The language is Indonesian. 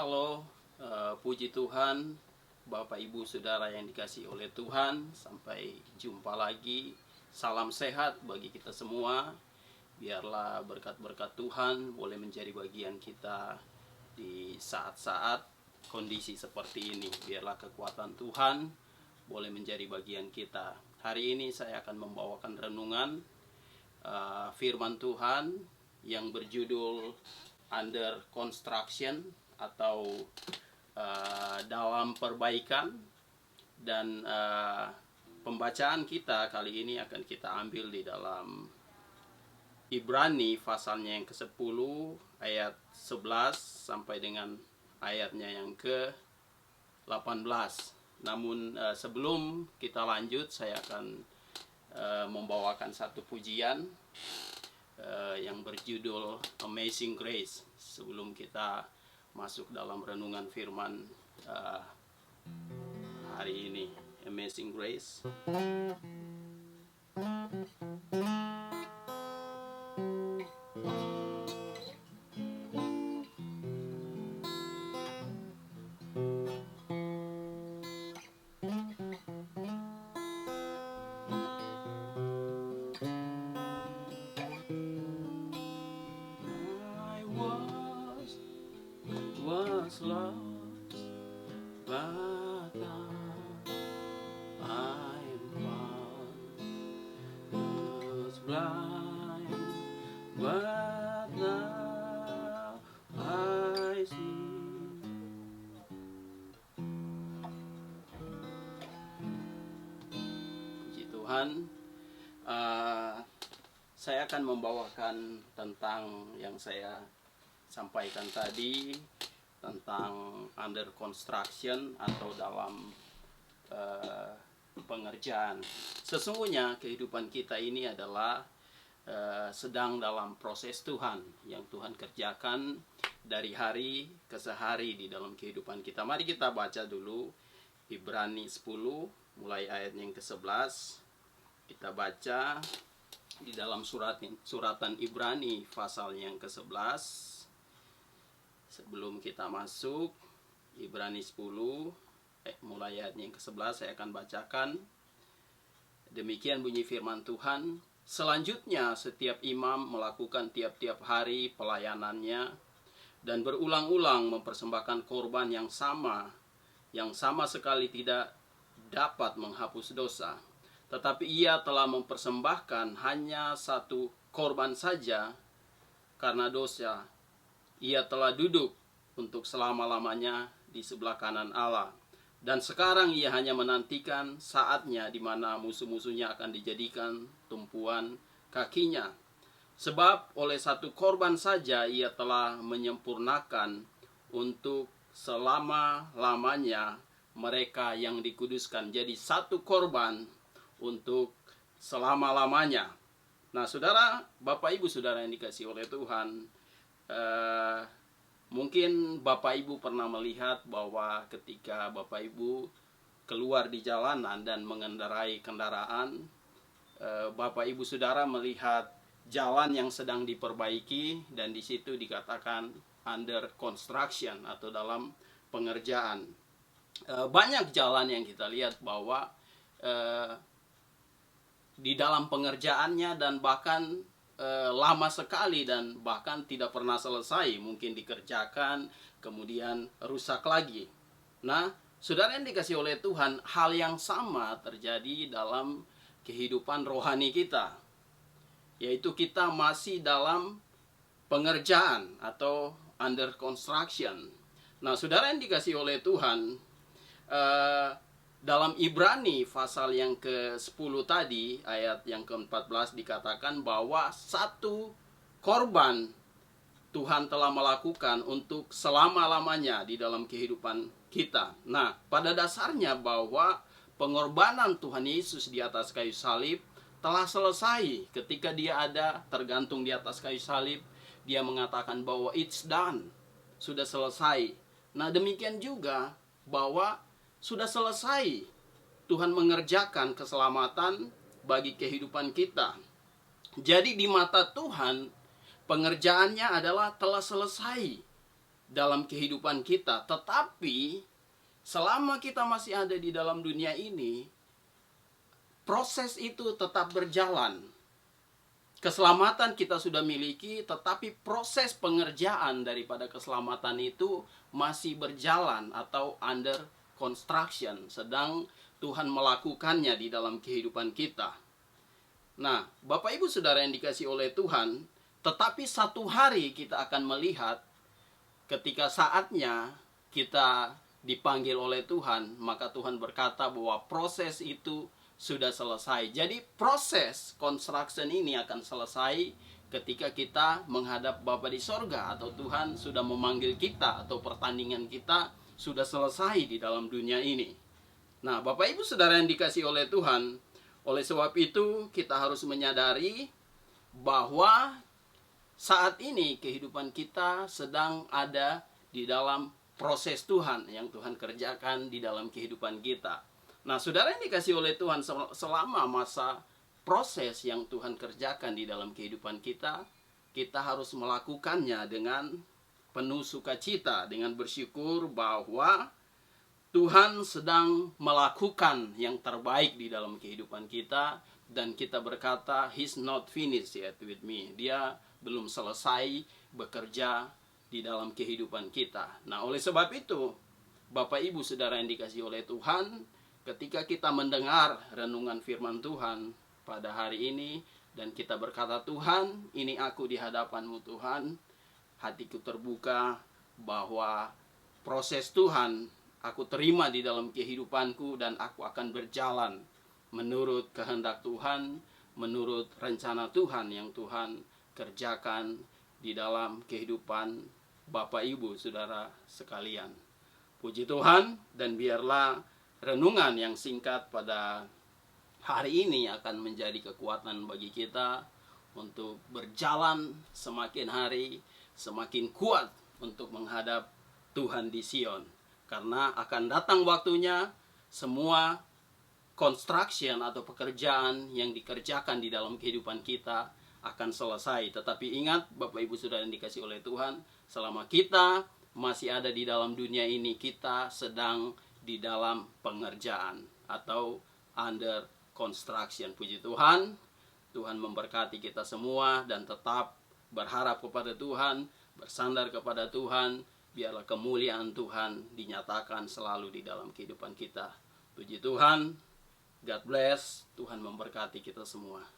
Halo, puji Tuhan, Bapak Ibu Saudara yang dikasihi oleh Tuhan. Sampai jumpa lagi. Salam sehat bagi kita semua. Biarlah berkat-berkat Tuhan boleh menjadi bagian kita di saat-saat kondisi seperti ini. Biarlah kekuatan Tuhan boleh menjadi bagian kita. Hari ini saya akan membawakan renungan firman Tuhan yang berjudul Under Construction atau dalam perbaikan. Dan pembacaan kita kali ini akan kita ambil di dalam Ibrani pasalnya yang ke-10 ayat 11 sampai dengan ayatnya yang ke-18. Namun sebelum kita lanjut, saya akan membawakan satu pujian yang berjudul Amazing Grace sebelum kita masuk dalam renungan firman hari ini. Amazing Grace. Was lost, but now I'm found. Was blind, but now I see. Puji Tuhan. Saya akan membawakan tentang yang saya sampaikan tadi, tentang under construction atau dalam pengerjaan. Sesungguhnya kehidupan kita ini adalah sedang dalam proses Tuhan yang Tuhan kerjakan dari hari ke hari di dalam kehidupan kita. Mari kita baca dulu Ibrani 10 mulai ayat yang ke-11. Kita baca di dalam suratan Ibrani pasal yang ke-11. Sebelum kita masuk Ibrani 10 mulai ayat yang ke-11, saya akan bacakan. Demikian bunyi firman Tuhan. Selanjutnya setiap imam melakukan tiap-tiap hari pelayanannya dan berulang-ulang mempersembahkan korban yang sama sekali tidak dapat menghapus dosa. Tetapi ia telah mempersembahkan hanya satu korban saja karena dosa. Ia telah duduk untuk selama-lamanya di sebelah kanan Allah. Dan sekarang ia hanya menantikan saatnya di mana musuh-musuhnya akan dijadikan tumpuan kakinya. Sebab oleh satu korban saja ia telah menyempurnakan untuk selama-lamanya mereka yang dikuduskan. Jadi satu korban untuk selama-lamanya. Nah, saudara, Bapak Ibu Saudara yang dikasihi oleh Tuhan, mungkin Bapak Ibu pernah melihat bahwa ketika Bapak Ibu keluar di jalanan dan mengendarai kendaraan, Bapak Ibu Saudara melihat jalan yang sedang diperbaiki dan di situ dikatakan under construction atau dalam pengerjaan. Banyak jalan yang kita lihat bahwa di dalam pengerjaannya dan bahkan lama sekali dan bahkan tidak pernah selesai, mungkin dikerjakan kemudian rusak lagi. Nah, saudara yang dikasihi oleh Tuhan, hal yang sama terjadi dalam kehidupan rohani kita, yaitu kita masih dalam pengerjaan atau under construction. Nah, saudara yang dikasihi oleh Tuhan, dalam Ibrani pasal yang ke-10 tadi, ayat yang ke-14 dikatakan bahwa satu korban Tuhan telah melakukan untuk selama-lamanya di dalam kehidupan kita. Nah, pada dasarnya bahwa pengorbanan Tuhan Yesus di atas kayu salib telah selesai. Ketika dia ada tergantung di atas kayu salib, dia mengatakan bahwa it's done, sudah selesai. Nah, demikian juga bahwa sudah selesai Tuhan mengerjakan keselamatan bagi kehidupan kita. Jadi di mata Tuhan pengerjaannya adalah telah selesai. dalam kehidupan kita. Tetapi selama kita masih ada di dalam dunia ini, proses itu tetap berjalan. Keselamatan kita sudah miliki, tetapi proses pengerjaan daripada keselamatan itu masih berjalan atau under construction, sedang Tuhan melakukannya di dalam kehidupan kita. Nah, Bapak Ibu Saudara yang dikasihi oleh Tuhan, tetapi satu hari kita akan melihat ketika saatnya kita dipanggil oleh Tuhan, maka Tuhan berkata bahwa proses itu sudah selesai. Jadi proses construction ini akan selesai ketika kita menghadap Bapa di sorga, atau Tuhan sudah memanggil kita, atau pertandingan kita sudah selesai di dalam dunia ini. Nah, Bapak Ibu Saudara yang dikasihi oleh Tuhan, oleh sebab itu kita harus menyadari bahwa saat ini kehidupan kita sedang ada di dalam proses Tuhan yang Tuhan kerjakan di dalam kehidupan kita. Nah, saudara yang dikasihi oleh Tuhan, selama masa proses yang Tuhan kerjakan di dalam kehidupan kita, kita harus melakukannya dengan penuh sukacita, dengan bersyukur bahwa Tuhan sedang melakukan yang terbaik di dalam kehidupan kita, dan kita berkata, He's not finished yet with me. Dia belum selesai bekerja di dalam kehidupan kita. Nah, oleh sebab itu, Bapak Ibu Saudara yang dikasihi oleh Tuhan, ketika kita mendengar renungan firman Tuhan pada hari ini, dan kita berkata, Tuhan, ini aku di hadapan-Mu Tuhan, hatiku terbuka bahwa proses Tuhan aku terima di dalam kehidupanku, dan aku akan berjalan menurut kehendak Tuhan, menurut rencana Tuhan yang Tuhan kerjakan di dalam kehidupan Bapak Ibu Saudara sekalian. Puji Tuhan, dan biarlah renungan yang singkat pada hari ini akan menjadi kekuatan bagi kita untuk berjalan semakin hari semakin kuat untuk menghadap Tuhan di Sion. Karena akan datang waktunya semua construction atau pekerjaan yang dikerjakan di dalam kehidupan kita akan selesai. Tetapi ingat Bapak Ibu Saudara yang dikasihi oleh Tuhan, selama kita masih ada di dalam dunia ini, kita sedang di dalam pengerjaan atau under construction. Puji Tuhan, Tuhan memberkati kita semua, dan tetap berharap kepada Tuhan, bersandar kepada Tuhan. Biarlah kemuliaan Tuhan dinyatakan selalu di dalam kehidupan kita. Puji Tuhan, God bless, Tuhan memberkati kita semua.